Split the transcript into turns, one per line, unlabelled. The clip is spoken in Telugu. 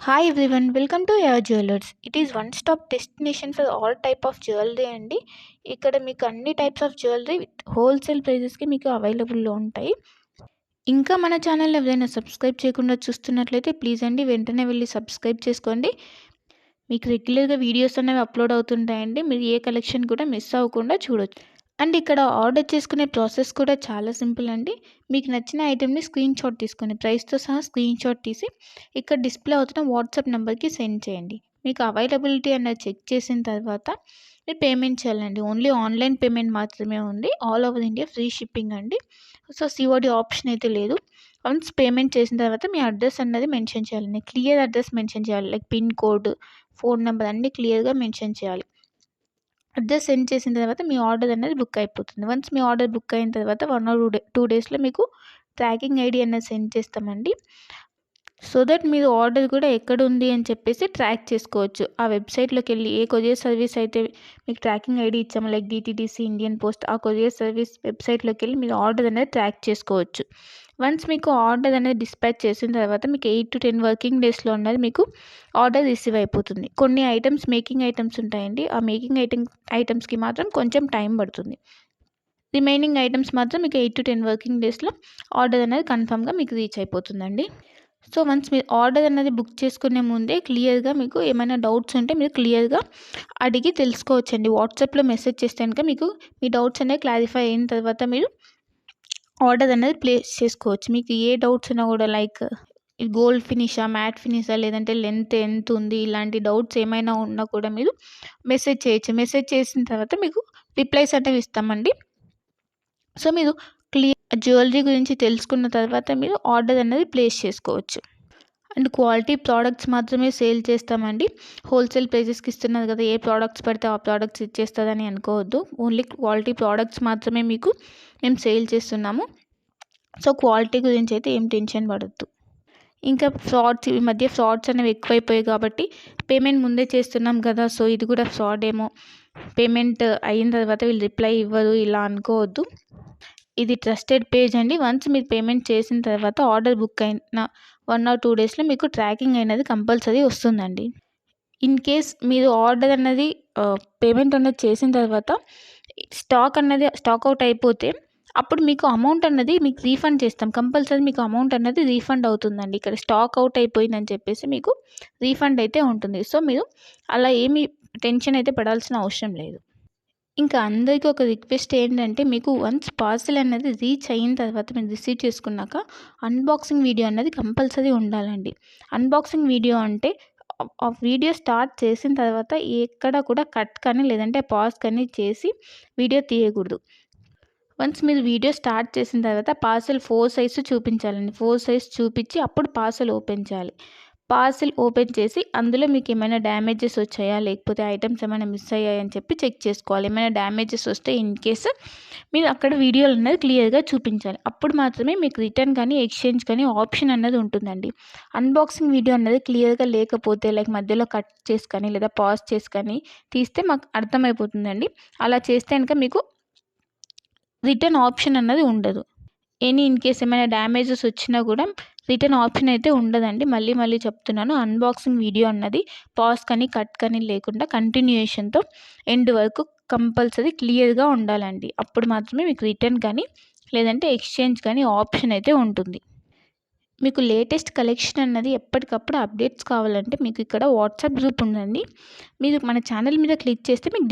Hi everyone, welcome to your jewellers. It is one stop destination for all type of jewellery అండి. ఇక్కడ మీకు అన్ని types of jewellery with wholesale ప్రైజెస్కి మీకు అవైలబుల్లో ఉంటాయి. ఇంకా మన ఛానల్ ఎవరైనా సబ్స్క్రైబ్ చేయకుండా చూస్తున్నట్లయితే ప్లీజ్ అండి వెంటనే వెళ్ళి సబ్స్క్రైబ్ చేసుకోండి. మీకు రెగ్యులర్గా వీడియోస్ అనేవి అప్లోడ్ అవుతుంటాయండి. మీరు ఏ కలెక్షన్ కూడా మిస్ అవ్వకుండా చూడొచ్చు. అండ్ ఇక్కడ ఆర్డర్ చేసుకునే ప్రాసెస్ కూడా చాలా సింపుల్ అండి. మీకు నచ్చిన ఐటెంని స్క్రీన్ షాట్ తీసుకొని ప్రైస్తో సహా స్క్రీన్ షాట్ తీసి ఇక్కడ డిస్ప్లే అవుతున్న వాట్సాప్ నెంబర్కి సెండ్ చేయండి. మీకు అవైలబిలిటీ అన్నది చెక్ చేసిన తర్వాత మీరు పేమెంట్ చేయాలండి. ఓన్లీ ఆన్లైన్ పేమెంట్ మాత్రమే ఉంది. All over India free shipping అండి. సో సిఓడి ఆప్షన్ అయితే లేదు. వన్స్ పేమెంట్ చేసిన తర్వాత మీ అడ్రస్ అన్నది మెన్షన్ చేయాలండి. క్లియర్ అడ్రస్ మెన్షన్ చేయాలి. Like pin code, phone number అన్నీ క్లియర్గా మెన్షన్ చేయాలి. అడ్రస్ సెండ్ చేసిన తర్వాత మీ ఆర్డర్ అనేది బుక్ అయిపోతుంది. వన్స్ మీ ఆర్డర్ బుక్ అయిన తర్వాత 1 or 2 డేస్లో మీకు ట్రాకింగ్ ఐడి అనేది సెండ్ చేస్తామండి. సో దట్ మీరు ఆర్డర్ కూడా ఎక్కడ ఉంది అని చెప్పేసి ట్రాక్ చేసుకోవచ్చు. ఆ వెబ్సైట్లోకి వెళ్ళి ఏ కొరియర్ సర్వీస్ అయితే మీకు ట్రాకింగ్ ఐడి ఇచ్చామో లైక్ డిటీడీసీ, ఇండియన్ పోస్ట్, ఆ కొరియర్ సర్వీస్ వెబ్సైట్లోకి వెళ్ళి మీరు ఆర్డర్ అనేది ట్రాక్ చేసుకోవచ్చు. వన్స్ మీకు ఆర్డర్ అనేది డిస్పాచ్ చేసిన తర్వాత మీకు 8 to 10 వర్కింగ్ డేస్లో అనేది మీకు ఆర్డర్ రిసీవ్ అయిపోతుంది. కొన్ని ఐటమ్స్ మేకింగ్ ఐటమ్స్ ఉంటాయండి. ఆ మేకింగ్ ఐటమ్స్కి మాత్రం కొంచెం టైం పడుతుంది. రిమైనింగ్ ఐటమ్స్ మాత్రం మీకు 8 to 10 వర్కింగ్ డేస్లో ఆర్డర్ అనేది కన్ఫామ్గా మీకు రీచ్ అయిపోతుందండి. సో వన్స్ మీరు ఆర్డర్ అనేది బుక్ చేసుకునే ముందే క్లియర్గా మీకు ఏమైనా డౌట్స్ ఉంటే మీరు క్లియర్గా అడిగి తెలుసుకోవచ్చండి. వాట్సాప్లో మెసేజ్ చేస్తే కనుక మీకు మీ డౌట్స్ అనేవి క్లారిఫై అయిన తర్వాత మీరు ఆర్డర్ అనేది ప్లేస్ చేసుకోవచ్చు. మీకు ఏ డౌట్స్ ఉన్నా కూడా లైక్ గోల్డ్ ఫినిషా, మ్యాట్ ఫినిషా, లేదంటే లెంత్ ఎంత ఉంది, ఇలాంటి డౌట్స్ ఏమైనా ఉన్నా కూడా మీరు మెసేజ్ చేయొచ్చు. మెసేజ్ చేసిన తర్వాత మీకు రిప్లైస్ అనేవి ఇస్తామండి. సో మీరు జ్యువెలరీ గురించి తెలుసుకున్న తర్వాత మీరు ఆర్డర్ అనేది ప్లేస్ చేసుకోవచ్చు. అండ్ క్వాలిటీ ప్రోడక్ట్స్ మాత్రమే సేల్ చేస్తామండి. హోల్సేల్ ప్రైజెస్కి ఇస్తున్నారు కదా, ఏ ప్రోడక్ట్స్ పడితే ఆ ప్రోడక్ట్స్ ఇచ్చేస్తుందని అనుకోవద్దు. ఓన్లీ క్వాలిటీ ప్రోడక్ట్స్ మాత్రమే మీకు మేము సేల్ చేస్తున్నాము. సో క్వాలిటీ గురించి అయితే ఏం టెన్షన్ పడద్దు. ఇంకా ఈ మధ్య ఫ్రాడ్స్ అనేవి ఎక్కువైపోయాయి కాబట్టి పేమెంట్ ముందే చేస్తున్నాం కదా, సో ఇది కూడా ఫ్రాడ్ ఏమో, పేమెంట్ అయిన తర్వాత వీళ్ళు రిప్లై ఇవ్వరు ఇలా అనుకోవద్దు. ఇది ట్రస్టెడ్ పేజ్ అండి. వన్స్ మీరు పేమెంట్ చేసిన తర్వాత ఆర్డర్ బుక్ అయిన 1 or 2 డేస్లో మీకు ట్రాకింగ్ అనేది కంపల్సరీ వస్తుందండి. ఇన్ కేస్ మీరు ఆర్డర్ అన్నది పేమెంట్ అనేది చేసిన తర్వాత స్టాక్ అవుట్ అయిపోతే అప్పుడు మీకు అమౌంట్ అన్నది మీకు రీఫండ్ చేస్తాం. కంపల్సరీ మీకు అమౌంట్ అన్నది రీఫండ్ అవుతుందండి. ఇక్కడ స్టాక్ అవుట్ అయిపోయిందని చెప్పేసి మీకు రీఫండ్ అయితే ఉంటుంది. సో మీరు అలా ఏమీ టెన్షన్ అయితే పడాల్సిన అవసరం లేదు. ఇంకా అందరికీ ఒక రిక్వెస్ట్ ఏంటంటే, మీకు వన్స్ పార్సెల్ అనేది రీచ్ అయిన తర్వాత మీరు రిసీవ్ చేసుకున్నాక అన్బాక్సింగ్ వీడియో అన్నది కంపల్సరీ ఉండాలండి. అన్బాక్సింగ్ వీడియో అంటే ఆ వీడియో స్టార్ట్ చేసిన తర్వాత ఎక్కడ కూడా కట్ కానీ లేదంటే పాజ్ కానీ చేసి వీడియో తీయకూడదు. వన్స్ మీరు వీడియో స్టార్ట్ చేసిన తర్వాత పార్సెల్ 4 సైజ్ చూపించాలండి. 4 సైజ్ చూపించి అప్పుడు పార్సెల్ ఓపెన్ చేయాలి. పార్సెల్ ఓపెన్ చేసి అందులో మీకు ఏమైనా డ్యామేజెస్ వచ్చాయా, లేకపోతే ఐటమ్స్ ఏమైనా మిస్ అయ్యాయని చెప్పి చెక్ చేసుకోవాలి. ఏమైనా డ్యామేజెస్ వస్తే ఇన్ కేస్ మీరు అక్కడ వీడియోలు అనేది క్లియర్గా చూపించాలి. అప్పుడు మాత్రమే మీకు రిటర్న్ కానీ ఎక్స్చేంజ్ కానీ ఆప్షన్ అన్నది ఉంటుందండి. అన్బాక్సింగ్ వీడియో అన్నది క్లియర్గా లేకపోతే లైక్ మధ్యలో కట్ చేసి కానీ లేదా పాజ్ చేసి కానీ తీస్తే మాకు అర్థమైపోతుందండి. అలా చేస్తే కనుక మీకు రిటర్న్ ఆప్షన్ అన్నది ఉండదు. ఇన్ కేస్ ఏమైనా డ్యామేజెస్ వచ్చినా కూడా రిటర్న్ ఆప్షన్ అయితే ఉండదండి. మళ్ళీ చెప్తున్నాను, అన్బాక్సింగ్ వీడియో అన్నది పాజ్ కానీ కట్ కానీ లేకుండా కంటిన్యూయేషన్తో ఎండ్ వరకు కంపల్సరీ క్లియర్గా ఉండాలండి. అప్పుడు మాత్రమే మీకు రిటర్న్ కానీ లేదంటే ఎక్స్చేంజ్ కానీ ఆప్షన్ అయితే ఉంటుంది. మీకు లేటెస్ట్ కలెక్షన్ అన్నది ఎప్పటికప్పుడు అప్డేట్స్ కావాలంటే మీకు ఇక్కడ వాట్సాప్ గ్రూప్ ఉందండి. మీరు మన ఛానల్ మీద క్లిక్ చేస్తే మీకు